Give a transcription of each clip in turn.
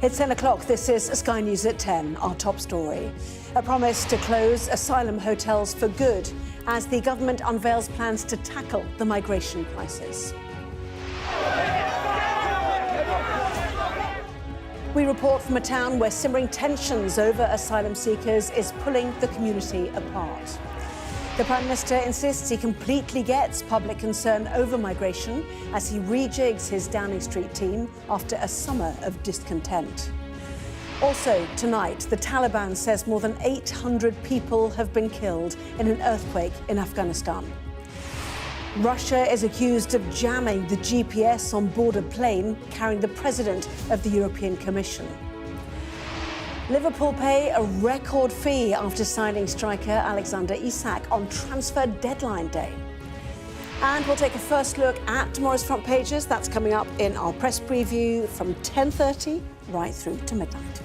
It's 10 o'clock. This is Sky News at 10, our top story. A promise to close asylum hotels for good as the government unveils plans to tackle the migration crisis. We report from a town where simmering tensions over asylum seekers is pulling the community apart. The Prime Minister insists he completely gets public concern over migration as he rejigs his Downing Street team after a summer of discontent. Also tonight, the Taliban says more than 800 people have been killed in an earthquake in Afghanistan. Russia is accused of jamming the GPS on board a plane carrying the President of the European Commission. Liverpool pay a record fee after signing striker Alexander Isak on transfer deadline day. And we'll take a first look at tomorrow's front pages. That's coming up in our press preview from 10:30 right through to midnight.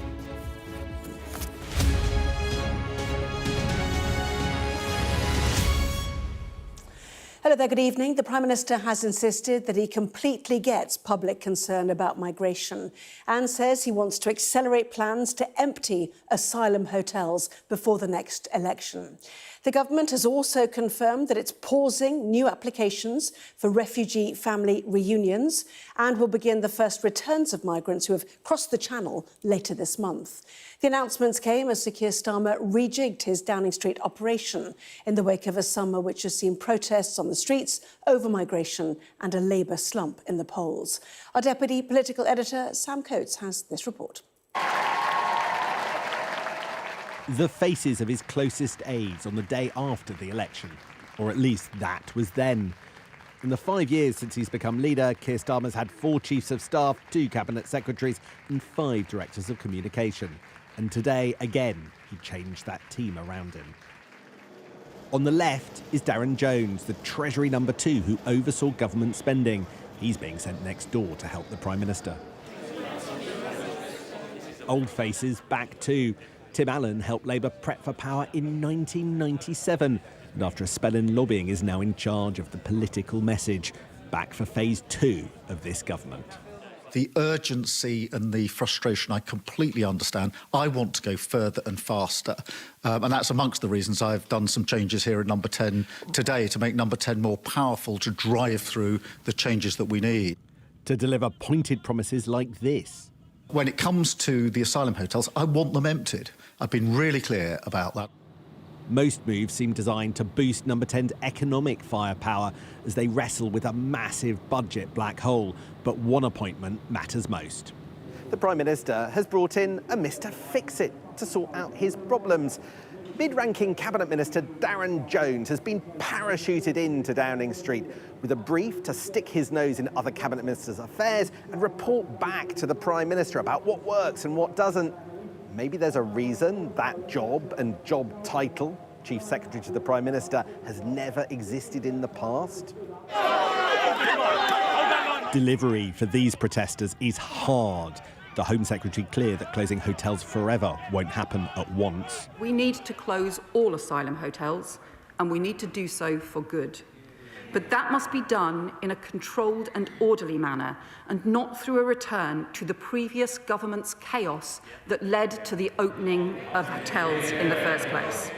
Hello there, good evening. The Prime Minister has insisted that he completely gets public concern about migration and says he wants to accelerate plans to empty asylum hotels before the next election. The government has also confirmed that it's pausing new applications for refugee family reunions and will begin the first returns of migrants who have crossed the Channel later this month. The announcements came as Sir Keir Starmer rejigged his Downing Street operation in the wake of a summer which has seen protests on the streets over migration and a Labour slump in the polls. Our Deputy Political Editor, Sam Coates, has this report. The faces of his closest aides on the day after the election. Or at least that was then. In the 5 years since he's become leader, Keir Starmer's had 4 chiefs of staff, 2 cabinet secretaries and 5 directors of communication. And today, again, he changed that team around him. On the left is Darren Jones, the Treasury number 2 who oversaw government spending. He's being sent next door to help the Prime Minister. Old faces back too. Tim Allen helped Labour prep for power in 1997 and after a spell in lobbying is now in charge of the political message, back for phase 2 of this government. The urgency and the frustration I completely understand. I want to go further and faster. And that's amongst the reasons I've done some changes here at Number 10 today to make Number 10 more powerful to drive through the changes that we need. To deliver pointed promises like this. When it comes to the asylum hotels, I want them emptied. I've been really clear about that. Most moves seem designed to boost Number 10's economic firepower as they wrestle with a massive budget black hole. But one appointment matters most. The Prime Minister has brought in a Mr. Fix-It to sort out his problems. Mid-ranking Cabinet Minister Darren Jones has been parachuted into Downing Street with a brief to stick his nose in other Cabinet Ministers' affairs and report back to the Prime Minister about what works and what doesn't. Maybe there's a reason that job and job title, Chief Secretary to the Prime Minister, has never existed in the past. Delivery for these protesters is hard. The Home Secretary clear that closing hotels forever won't happen at once. We need to close all asylum hotels, and we need to do so for good. But that must be done in a controlled and orderly manner, and not through a return to the previous government's chaos that led to the opening of hotels in the first place.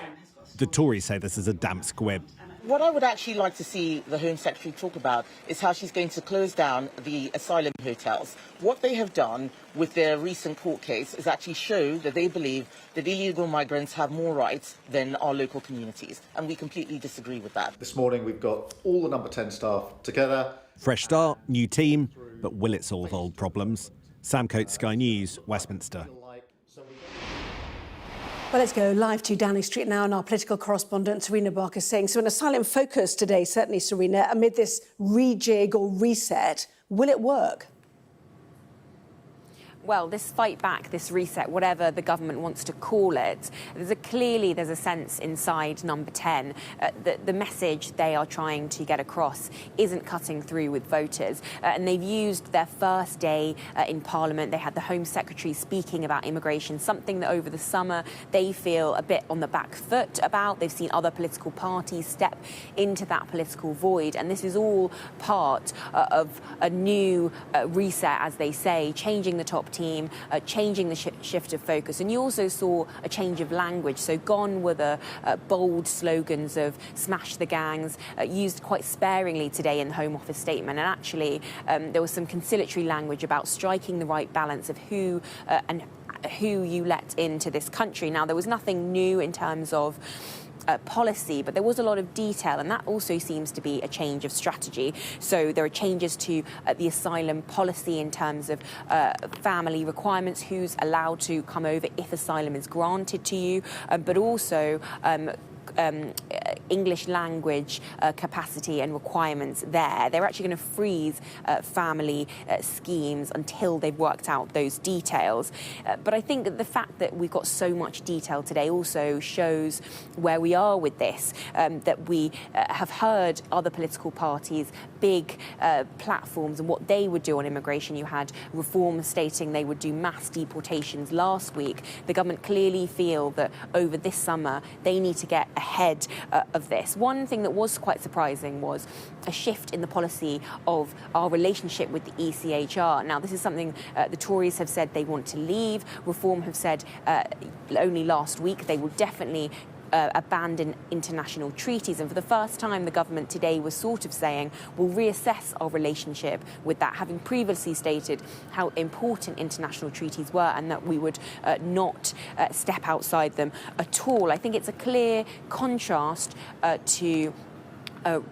The Tories say this is a damp squib. What I would actually like to see the Home Secretary talk about is how she's going to close down the asylum hotels. What they have done with their recent court case is actually show that they believe that illegal migrants have more rights than our local communities, and we completely disagree with that. This morning we've got all the Number 10 staff together. Fresh start, new team, but will it solve old problems? Sam Coates, Sky News, Westminster. Well, let's go live to Downing Street now, and our political correspondent, Serena Barker, saying, so an asylum focus today, certainly, Serena, amid this rejig or reset. Will it work? Well, this fight back, this reset, whatever the government wants to call it, clearly there's a sense inside Number 10 that the message they are trying to get across isn't cutting through with voters. And they've used their first day in Parliament. They had the Home Secretary speaking about immigration, something that over the summer they feel a bit on the back foot about. They've seen other political parties step into that political void. And this is all part of a new reset, as they say, changing the top team, changing the shift of focus. And you also saw a change of language. So gone were the bold slogans of smash the gangs, used quite sparingly today in the Home Office statement. And actually, there was some conciliatory language about striking the right balance of who you let into this country. Now, there was nothing new in terms of policy, but there was a lot of detail, and that also seems to be a change of strategy. So there are changes to the asylum policy in terms of family requirements, who's allowed to come over if asylum is granted to you, but also English language capacity and requirements there. They're actually going to freeze family schemes until they've worked out those details. But I think that the fact that we've got so much detail today also shows where we are with this, that we have heard other political parties, big platforms, and what they would do on immigration. You had Reform stating they would do mass deportations last week. The government clearly feel that over this summer they need to get ahead of this. One thing that was quite surprising was a shift in the policy of our relationship with the ECHR. Now, this is something the Tories have said they want to leave. Reform have said only last week they will definitely abandon international treaties. And for the first time, the government today was sort of saying we'll reassess our relationship with that, having previously stated how important international treaties were and that we would not step outside them at all. I think it's a clear contrast to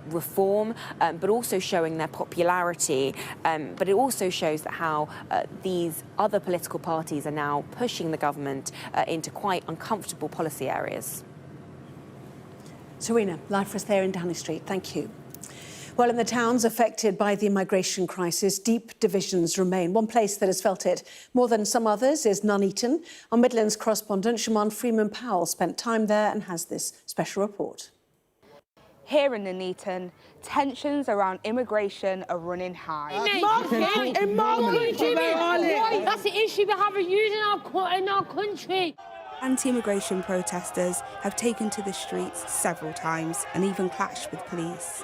Reform, but also showing their popularity. But it also shows that how these other political parties are now pushing the government into quite uncomfortable policy areas. Serena, live for us there in Downing Street. Thank you. Well, in the towns affected by the migration crisis, deep divisions remain. One place that has felt it more than some others is Nuneaton. Our Midlands correspondent, Shaman Freeman-Powell, spent time there and has this special report. Here in Nuneaton, tensions around immigration are running high. That's the issue we have in our country. Anti-immigration protesters have taken to the streets several times and even clashed with police.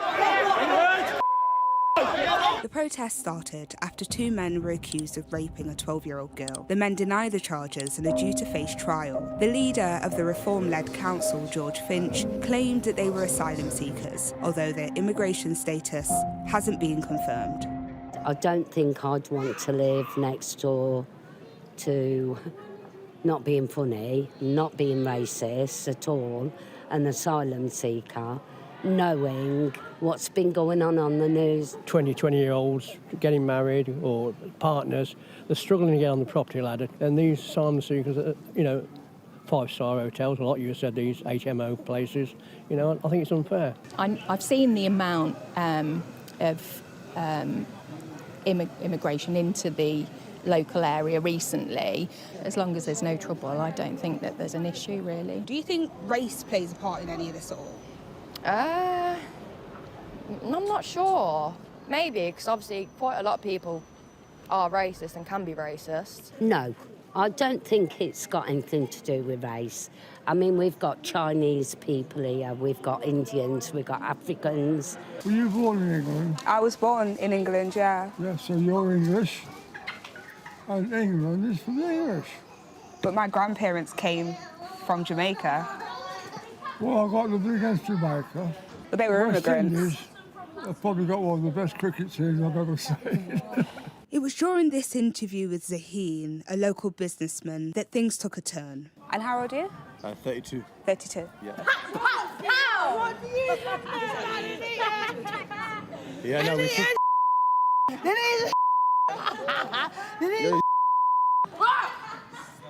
The protest started after two men were accused of raping a 12-year-old girl. The men deny the charges and are due to face trial. The leader of the Reform-led council, George Finch, claimed that they were asylum seekers, although their immigration status hasn't been confirmed. I don't think I'd want to live next door to, not being funny, not being racist at all, an asylum seeker, knowing what's been going on the news. 20-year-olds getting married or partners, they're struggling to get on the property ladder. And these asylum seekers, five-star hotels, like you said, these HMO places, I think it's unfair. I've seen the amount of immigration into the local area recently. As long as there's no trouble, I don't think that there's an issue, really. Do you think race plays a part in any of this at all? I'm not sure. Maybe, because obviously quite a lot of people are racist and can be racist. No, I don't think it's got anything to do with race. I mean, we've got Chinese people here, we've got Indians, we've got Africans. Were you born in England? I was born in England, yeah. Yeah, so you're English, and England is for the English. But my grandparents came from Jamaica. Well, I've got nothing against Jamaica. But they were West immigrants. Indies, I've probably got one of the best cricket teams I've ever seen. It was during this interview with Zaheen, a local businessman, that things took a turn. And how old are you? 32. 32. Yeah. Yeah, no, we should...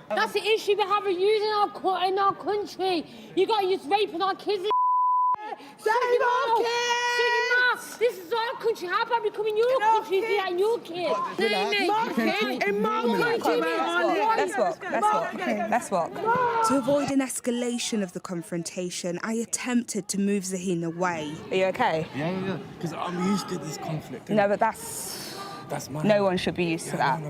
That's the issue we have in our country. You got youth raping our kids. This is our country. How about we come in your country and do that in your kids? Let's walk. To avoid an escalation of the confrontation, I attempted to move Zaheen away. Are you okay? Yeah, because I'm used to this conflict. No, but that's mine. No one should be used to that.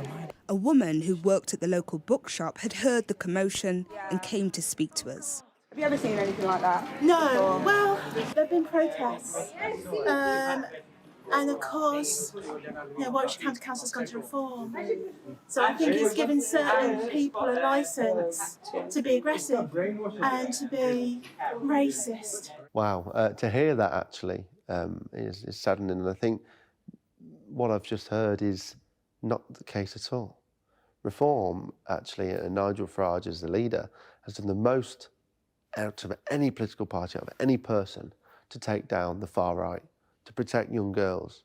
A woman who worked at the local bookshop had heard the commotion and came to speak to us. Have you ever seen anything like that? No. Well, there have been protests And of course, Warwickshire County Council's gone to reform. So I think it's given certain people a licence to be aggressive and to be racist. Wow, to hear that actually is saddening, and I think what I've just heard is not the case at all. Reform, actually, and Nigel Farage as the leader, has done the most out of any political party, out of any person, to take down the far right, to protect young girls.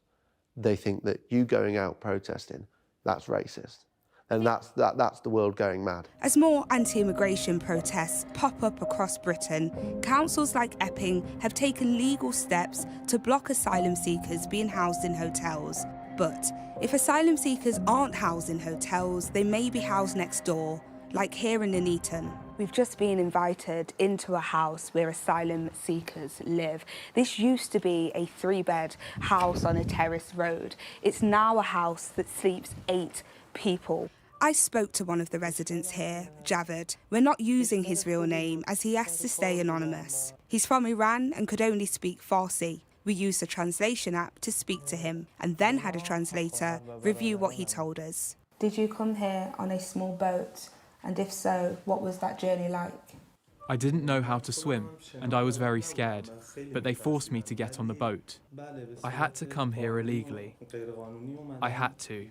They think that you going out protesting, that's racist. And that's the world going mad. As more anti-immigration protests pop up across Britain, councils like Epping have taken legal steps to block asylum seekers being housed in hotels. But if asylum seekers aren't housed in hotels, they may be housed next door, like here in Nuneaton. We've just been invited into a house where asylum seekers live. This used to be a 3-bed house on a terrace road. It's now a house that sleeps 8 people. I spoke to one of the residents here, Javed. We're not using his real name as he asked to stay anonymous. He's from Iran and could only speak Farsi. We used a translation app to speak to him and then had a translator review what he told us. Did you come here on a small boat? And if so, what was that journey like? I didn't know how to swim, and I was very scared, but they forced me to get on the boat. I had to come here illegally. I had to.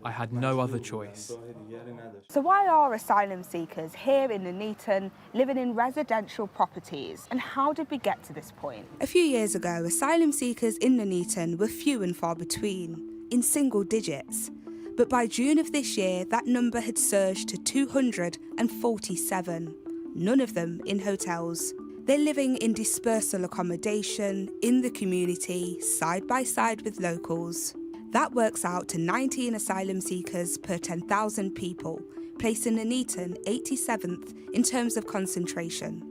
I had no other choice. So why are asylum seekers here in Nuneaton living in residential properties, and how did we get to this point? A few years ago, asylum seekers in Nuneaton were few and far between, in single digits. But by June of this year, that number had surged to 247, none of them in hotels. They're living in dispersal accommodation, in the community, side by side with locals. That works out to 19 asylum seekers per 10,000 people, placing Nuneaton 87th in terms of concentration.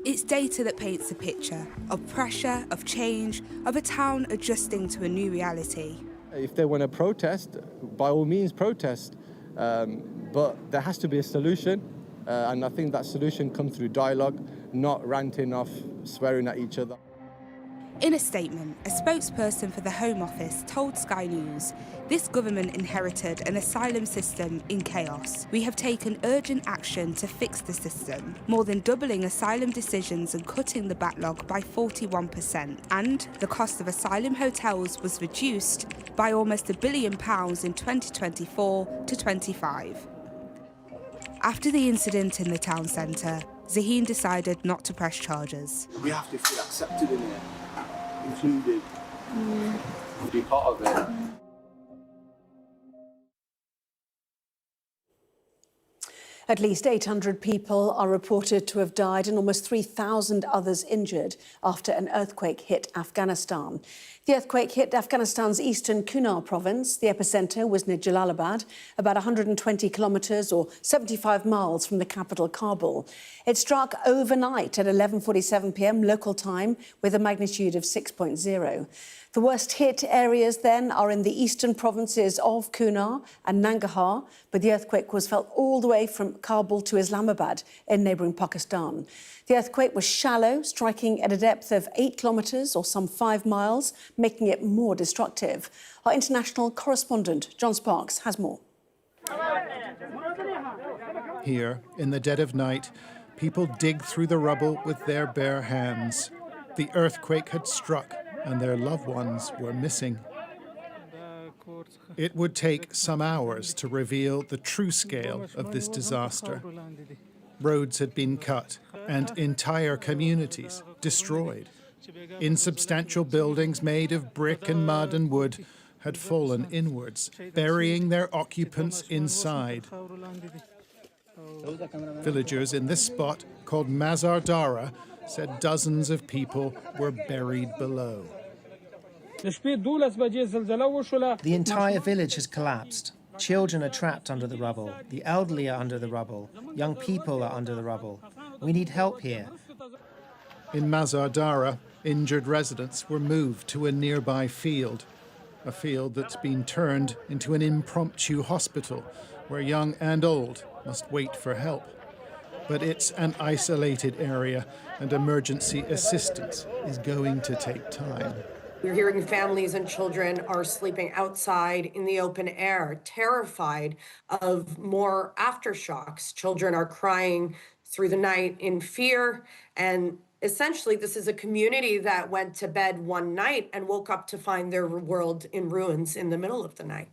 It's data that paints a picture of pressure, of change, of a town adjusting to a new reality. If they want to protest, by all means protest, but there has to be a solution, and I think that solution comes through dialogue, not ranting off, swearing at each other. In a statement, a spokesperson for the Home Office told Sky News, this government inherited an asylum system in chaos. We have taken urgent action to fix the system, more than doubling asylum decisions and cutting the backlog by 41%. And the cost of asylum hotels was reduced by almost £1 billion in 2024 to 25. After the incident in the town centre, Zaheen decided not to press charges. We have to feel accepted in it. Included, be part of it. At least 800 people are reported to have died and almost 3,000 others injured after an earthquake hit Afghanistan. The earthquake hit Afghanistan's eastern Kunar province. The epicenter was near Jalalabad, about 120 kilometres or 75 miles from the capital, Kabul. It struck overnight at 11:47 p.m. local time with a magnitude of 6.0. The worst hit areas then are in the eastern provinces of Kunar and Nangarhar, but the earthquake was felt all the way from Kabul to Islamabad in neighbouring Pakistan. The earthquake was shallow, striking at a depth of 8 kilometres or some 5 miles, making it more destructive. Our international correspondent, John Sparks, has more. Here, in the dead of night, people dig through the rubble with their bare hands. The earthquake had struck and their loved ones were missing. It would take some hours to reveal the true scale of this disaster. Roads had been cut and entire communities destroyed. Insubstantial buildings made of brick and mud and wood had fallen inwards, burying their occupants inside. Villagers in this spot, called Mazar Dara, said dozens of people were buried below. The entire village has collapsed. Children are trapped under the rubble. The elderly are under the rubble. Young people are under the rubble. We need help here. In Mazar Dara, injured residents were moved to a nearby field, a field that's been turned into an impromptu hospital where young and old must wait for help. But it's an isolated area and emergency assistance is going to take time. We're hearing families and children are sleeping outside in the open air, terrified of more aftershocks. Children are crying through the night in fear. And essentially, this is a community that went to bed one night and woke up to find their world in ruins in the middle of the night.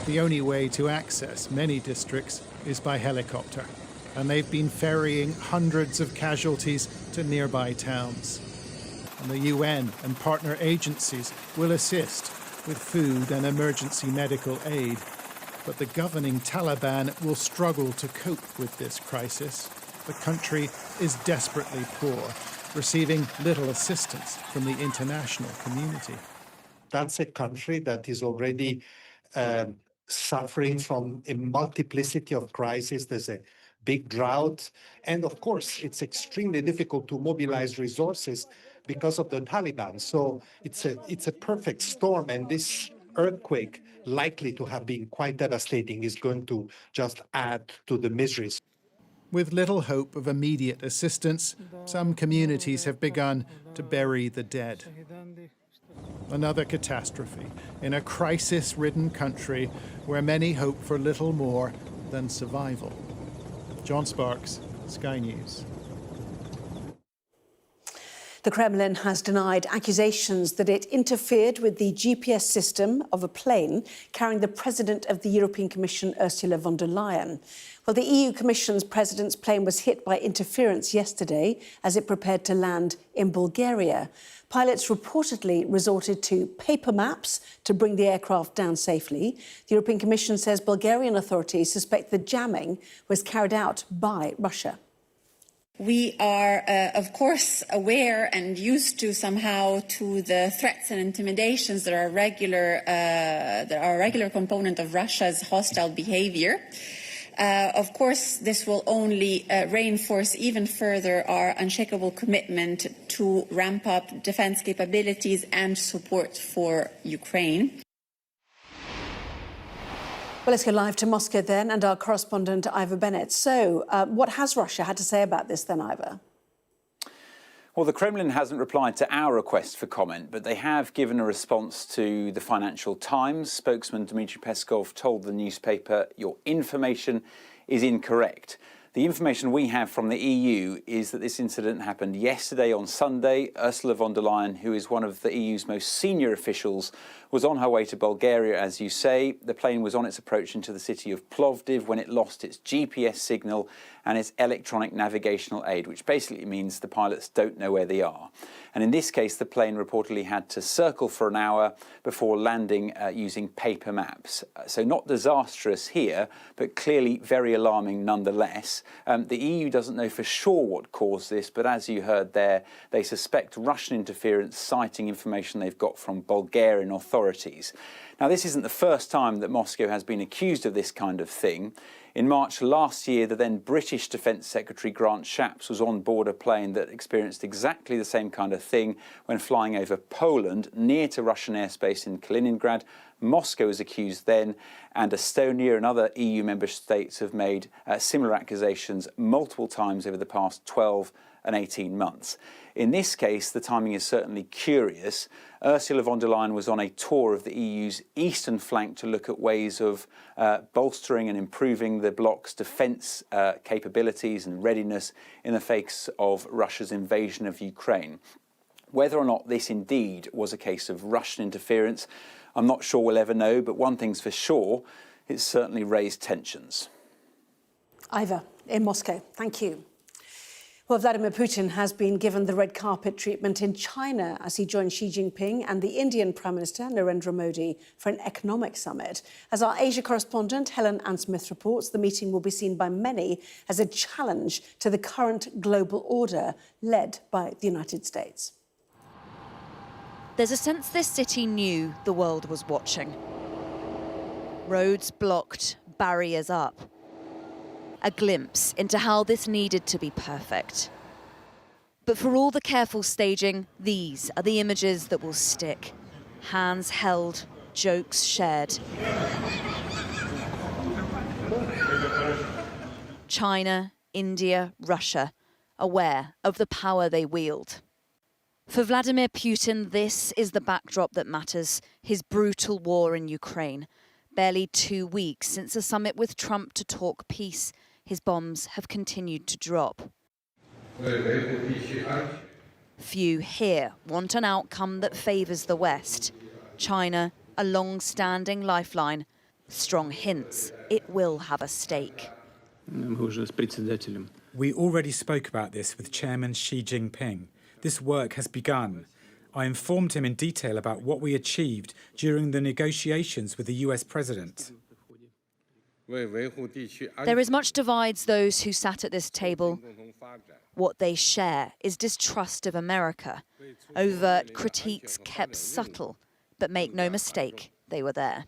The only way to access many districts is by helicopter, and they've been ferrying hundreds of casualties to nearby towns. And the UN and partner agencies will assist with food and emergency medical aid. But the governing Taliban will struggle to cope with this crisis. The country is desperately poor, receiving little assistance from the international community. That's a country that is already suffering from a multiplicity of crises. There's a big drought. And of course, it's extremely difficult to mobilize resources because of the Taliban. So it's a perfect storm. And this earthquake, likely to have been quite devastating, is going to just add to the miseries. With little hope of immediate assistance, some communities have begun to bury the dead. Another catastrophe in a crisis-ridden country where many hope for little more than survival. John Sparks, Sky News. The Kremlin has denied accusations that it interfered with the GPS system of a plane carrying the President of the European Commission, Ursula von der Leyen. Well, the EU Commission's president's plane was hit by interference yesterday as it prepared to land in Bulgaria. Pilots reportedly resorted to paper maps to bring the aircraft down safely. The European Commission says Bulgarian authorities suspect the jamming was carried out by Russia. We are, of course, aware and used to somehow to the threats and intimidations that are a regular component of Russia's hostile behavior. Of course, this will only reinforce even further our unshakable commitment to ramp up defense capabilities and support for Ukraine. Well, let's go live to Moscow then, and our correspondent Ivor Bennett. So, what has Russia had to say about this then, Ivor? Well, the Kremlin hasn't replied to our request for comment, but they have given a response to the Financial Times. Spokesman Dmitry Peskov told the newspaper, "Your information is incorrect." The information we have from the EU is that this incident happened yesterday on Sunday. Ursula von der Leyen, who is one of the EU's most senior officials, was on her way to Bulgaria, as you say. The plane was on its approach into the city of Plovdiv when it lost its GPS signal and its electronic navigational aid, which basically means the pilots don't know where they are. And in this case, the plane reportedly had to circle for an hour before landing using paper maps. So not disastrous here, but clearly very alarming nonetheless. The EU doesn't know for sure what caused this, but as you heard there, they suspect Russian interference, citing information they've got from Bulgarian authorities. Now, this isn't the first time that Moscow has been accused of this kind of thing. In March last year, the then British Defence Secretary Grant Shapps was on board a plane that experienced exactly the same kind of thing when flying over Poland, near to Russian airspace in Kaliningrad. Moscow was accused then, and Estonia and other EU member states have made similar accusations multiple times over the past 12 and 18 months. In this case, the timing is certainly curious. Ursula von der Leyen was on a tour of the EU's eastern flank to look at ways of bolstering and improving the bloc's defence capabilities and readiness in the face of Russia's invasion of Ukraine. Whether or not this indeed was a case of Russian interference, I'm not sure we'll ever know, but one thing's for sure, it's certainly raised tensions. Ivor, in Moscow, thank you. Well, Vladimir Putin has been given the red carpet treatment in China as he joined Xi Jinping and the Indian Prime Minister Narendra Modi for an economic summit. As our Asia correspondent Helen Ann-Smith reports, the meeting will be seen by many as a challenge to the current global order led by the United States. There's a sense this city knew the world was watching. Roads blocked, barriers up. A glimpse into how this needed to be perfect. But for all the careful staging, these are the images that will stick. Hands held, jokes shared. China, India, Russia, aware of the power they wield. For Vladimir Putin, this is the backdrop that matters, his brutal war in Ukraine. Barely 2 weeks since a summit with Trump to talk peace, his bombs have continued to drop. Few here want an outcome that favours the West. China, a long-standing lifeline, strong hints it will have a stake. We already spoke about this with Chairman Xi Jinping. This work has begun. I informed him in detail about what we achieved during the negotiations with the US president. There is much divides those who sat at this table. What they share is distrust of America. Overt critiques kept subtle, but make no mistake, they were there.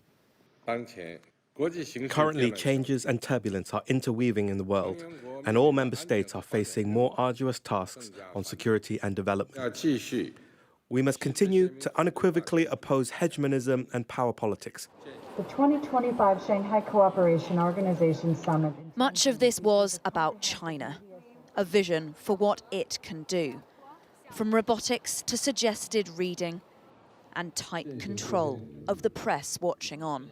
Currently, changes and turbulence are interweaving in the world, and all member states are facing more arduous tasks on security and development. We must continue to unequivocally oppose hegemonism and power politics. The 2025 Shanghai Cooperation Organization Summit. Much of this was about China, a vision for what it can do, from robotics to suggested reading and tight control of the press watching on.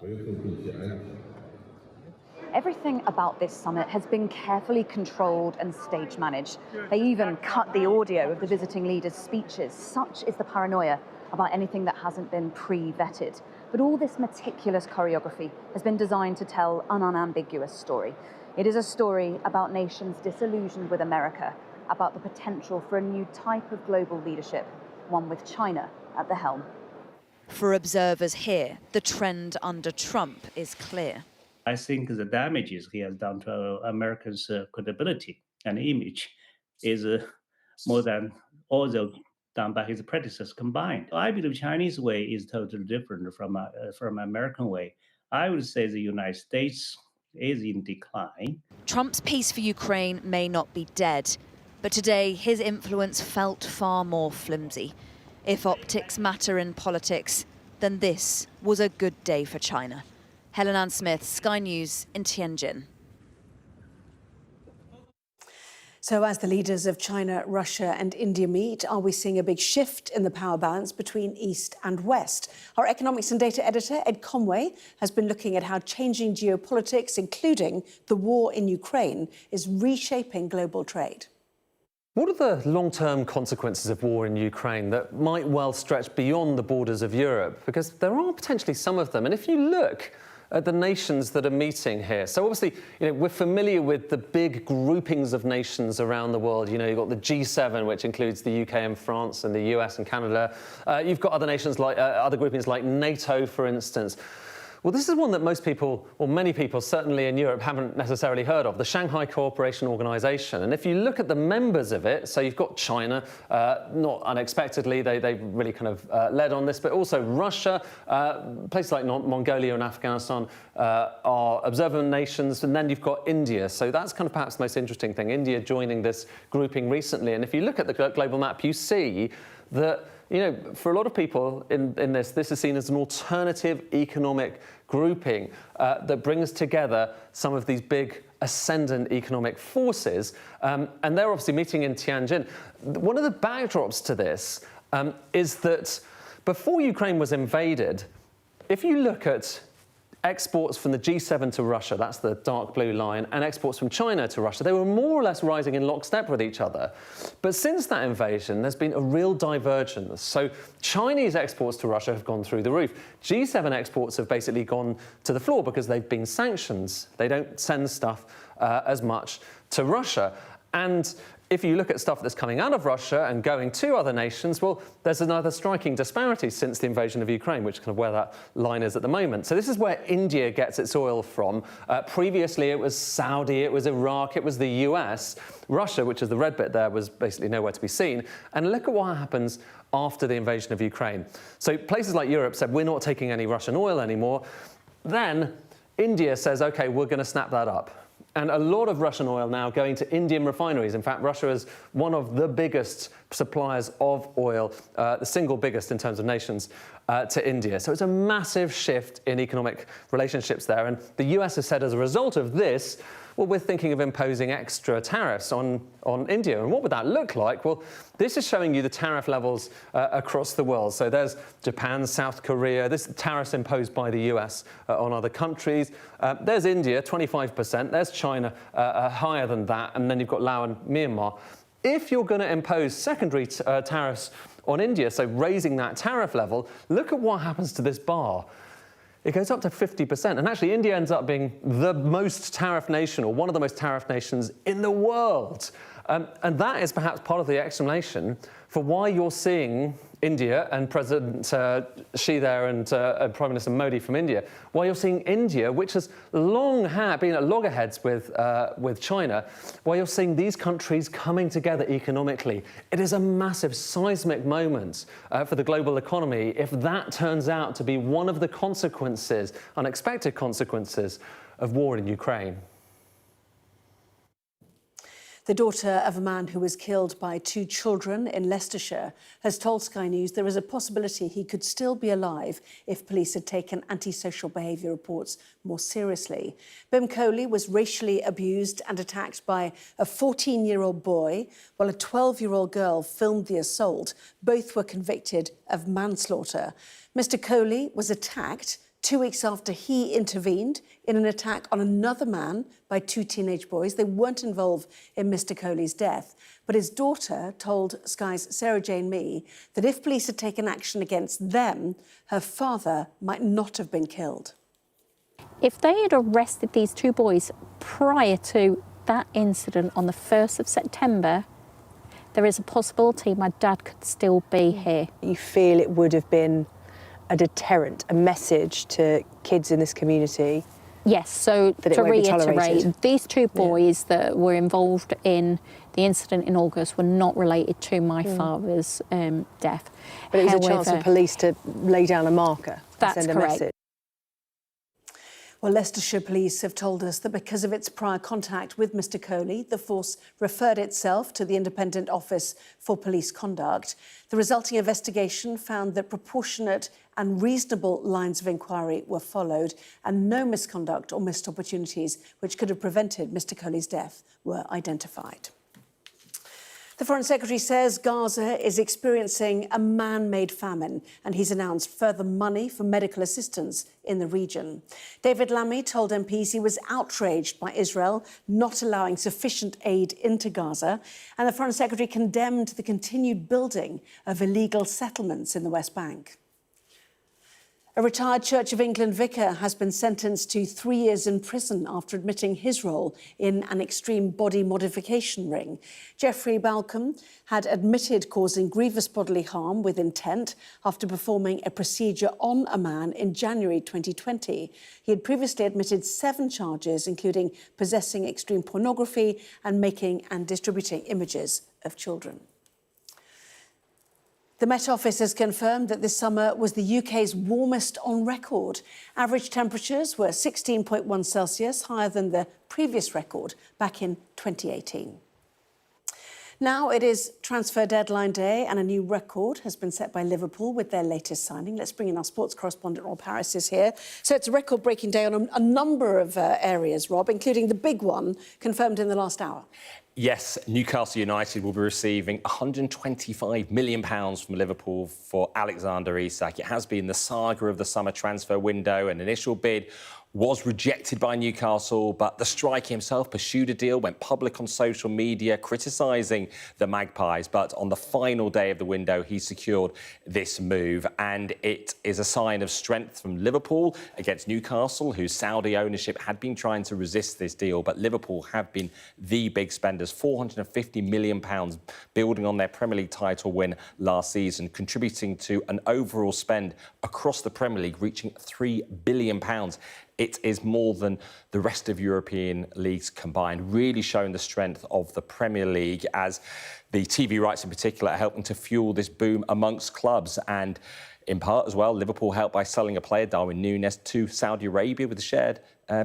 Everything about this summit has been carefully controlled and stage managed. They even cut the audio of the visiting leaders' speeches. Such is the paranoia about anything that hasn't been pre-vetted. But all this meticulous choreography has been designed to tell an unambiguous story. It is a story about nations disillusioned with America, about the potential for a new type of global leadership, one with China at the helm. For observers here, the trend under Trump is clear. I think the damages he has done to America's credibility and image is more than all those done by his predecessors combined. I believe Chinese way is totally different from American way. I would say the United States is in decline. Trump's peace for Ukraine may not be dead, but today his influence felt far more flimsy. If optics matter in politics, then this was a good day for China. Helen Ann Smith, Sky News in Tianjin. So as the leaders of China, Russia and India meet, are we seeing a big shift in the power balance between East and West? Our economics and data editor, Ed Conway, has been looking at how changing geopolitics, including the war in Ukraine, is reshaping global trade. What are the long-term consequences of war in Ukraine that might well stretch beyond the borders of Europe? Because there are potentially some of them. And if you look at the nations that are meeting here. So obviously, we're familiar with the big groupings of nations around the world. You've got the G7, which includes the UK and France and the US and Canada. You've got other nations like other groupings like NATO, for instance. Well, this is one that most people, or many people, certainly in Europe, haven't necessarily heard of, the Shanghai Cooperation Organization. And if you look at the members of it, so you've got China, not unexpectedly, they really kind of led on this, but also Russia, places like Mongolia and Afghanistan are observant nations, and then you've got India. So that's kind of perhaps the most interesting thing, India joining this grouping recently. And if you look at the global map, you see that for a lot of people in this is seen as an alternative economic grouping that brings together some of these big ascendant economic forces. And they're obviously meeting in Tianjin. One of the backdrops to this is that before Ukraine was invaded, if you look at exports from the G7 to Russia, that's the dark blue line, and exports from China to Russia, they were more or less rising in lockstep with each other. But since that invasion, there's been a real divergence. So Chinese exports to Russia have gone through the roof. G7 exports have basically gone to the floor because they've been sanctions. They don't send stuff as much to Russia. And if you look at stuff that's coming out of Russia and going to other nations, well, there's another striking disparity since the invasion of Ukraine, which is kind of where that line is at the moment. So this is where India gets its oil from. Previously, it was Saudi, it was Iraq, it was the US. Russia, which is the red bit there, was basically nowhere to be seen. And look at what happens after the invasion of Ukraine. So places like Europe said, we're not taking any Russian oil anymore. Then India says, OK, we're going to snap that up. And a lot of Russian oil now going to Indian refineries. In fact, Russia is one of the biggest suppliers of oil, the single biggest in terms of nations, to India. So it's a massive shift in economic relationships there. And the US has said as a result of this, well, we're thinking of imposing extra tariffs on India. And what would that look like? Well, this is showing you the tariff levels across the world. So there's Japan, South Korea, this tariffs imposed by the US on other countries. There's India, 25%. There's China, higher than that. And then you've got Laos and Myanmar. If you're going to impose secondary tariffs on India, so raising that tariff level, look at what happens to this bar. It goes up to 50%. And actually, India ends up being the most tariff nation, or one of the most tariff nations in the world. And that is perhaps part of the explanation for why you're seeing India and President Xi there and Prime Minister Modi from India, why you're seeing India, which has long been at loggerheads with China, why you're seeing these countries coming together economically. It is a massive seismic moment for the global economy if that turns out to be one of the consequences, unexpected consequences, of war in Ukraine. The daughter of a man who was killed by 2 children in Leicestershire has told Sky News there is a possibility he could still be alive if police had taken antisocial behaviour reports more seriously. Bim Coley was racially abused and attacked by a 14-year-old boy, while a 12-year-old girl filmed the assault. Both were convicted of manslaughter. Mr. Coley was attacked 2 weeks after he intervened in an attack on another man by 2 teenage boys. They weren't involved in Mr. Coley's death, but his daughter told Sky's Sarah Jane Mee that if police had taken action against them, her father might not have been killed. If they had arrested these 2 boys prior to that incident on the 1st of September, there is a possibility my dad could still be here. You feel it would have been a deterrent, a message to kids in this community? Yes, so to reiterate, these 2 boys that were involved in the incident in August were not related to my father's death. But it was a chance for police to lay down a marker and send a correct. message. Well, Leicestershire Police have told us that because of its prior contact with Mr. Coley, the force referred itself to the Independent Office for Police Conduct. The resulting investigation found that proportionate and reasonable lines of inquiry were followed and no misconduct or missed opportunities which could have prevented Mr. Coley's death were identified. The Foreign Secretary says Gaza is experiencing a man-made famine and he's announced further money for medical assistance in the region. David Lammy told MPs he was outraged by Israel not allowing sufficient aid into Gaza, and the Foreign Secretary condemned the continued building of illegal settlements in the West Bank. A retired Church of England vicar has been sentenced to 3 years in prison after admitting his role in an extreme body modification ring. Geoffrey Balcom had admitted causing grievous bodily harm with intent after performing a procedure on a man in January 2020. He had previously admitted 7 charges, including possessing extreme pornography and making and distributing images of children. The Met Office has confirmed that this summer was the UK's warmest on record. Average temperatures were 16.1 Celsius, higher than the previous record back in 2018. Now it is transfer deadline day and a new record has been set by Liverpool with their latest signing. Let's bring in our sports correspondent, Rob Harris, is here. So it's a record-breaking day on a number of areas, Rob, including the big one confirmed in the last hour. Yes, Newcastle United will be receiving £125 million from Liverpool for Alexander Isak. It has been the saga of the summer transfer window. An initial bid was rejected by Newcastle, but the striker himself pursued a deal, went public on social media, criticising the Magpies. But on the final day of the window, he secured this move. And it is a sign of strength from Liverpool against Newcastle, whose Saudi ownership had been trying to resist this deal. But Liverpool have been the big spenders, £450 million, building on their Premier League title win last season, contributing to an overall spend across the Premier League reaching £3 billion. It is more than the rest of European leagues combined, really showing the strength of the Premier League, as the TV rights in particular are helping to fuel this boom amongst clubs. And in part as well, Liverpool helped by selling a player, Darwin Núñez, to Saudi Arabia with the shared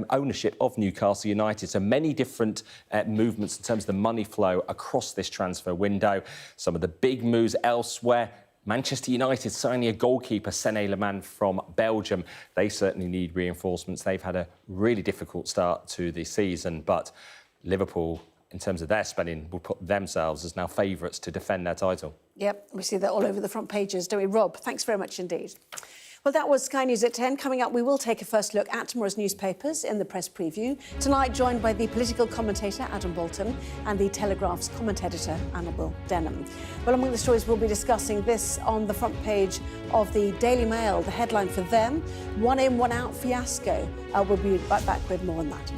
ownership of Newcastle United. So many different movements in terms of the money flow across this transfer window. Some of the big moves elsewhere. Manchester United signing a goalkeeper, Sene Leman from Belgium. They certainly need reinforcements. They've had a really difficult start to the season, but Liverpool, in terms of their spending, will put themselves as now favourites to defend their title. Yep, we see that all over the front pages, don't we? Rob, thanks very much indeed. Well, that was Sky News at 10. Coming up, we will take a first look at tomorrow's newspapers in the press preview. Tonight, joined by the political commentator, Adam Bolton, and the Telegraph's comment editor, Annabel Denham. Well, among the stories we'll be discussing, this on the front page of the Daily Mail, the headline for them, one in, one out fiasco. We'll be right back with more on that.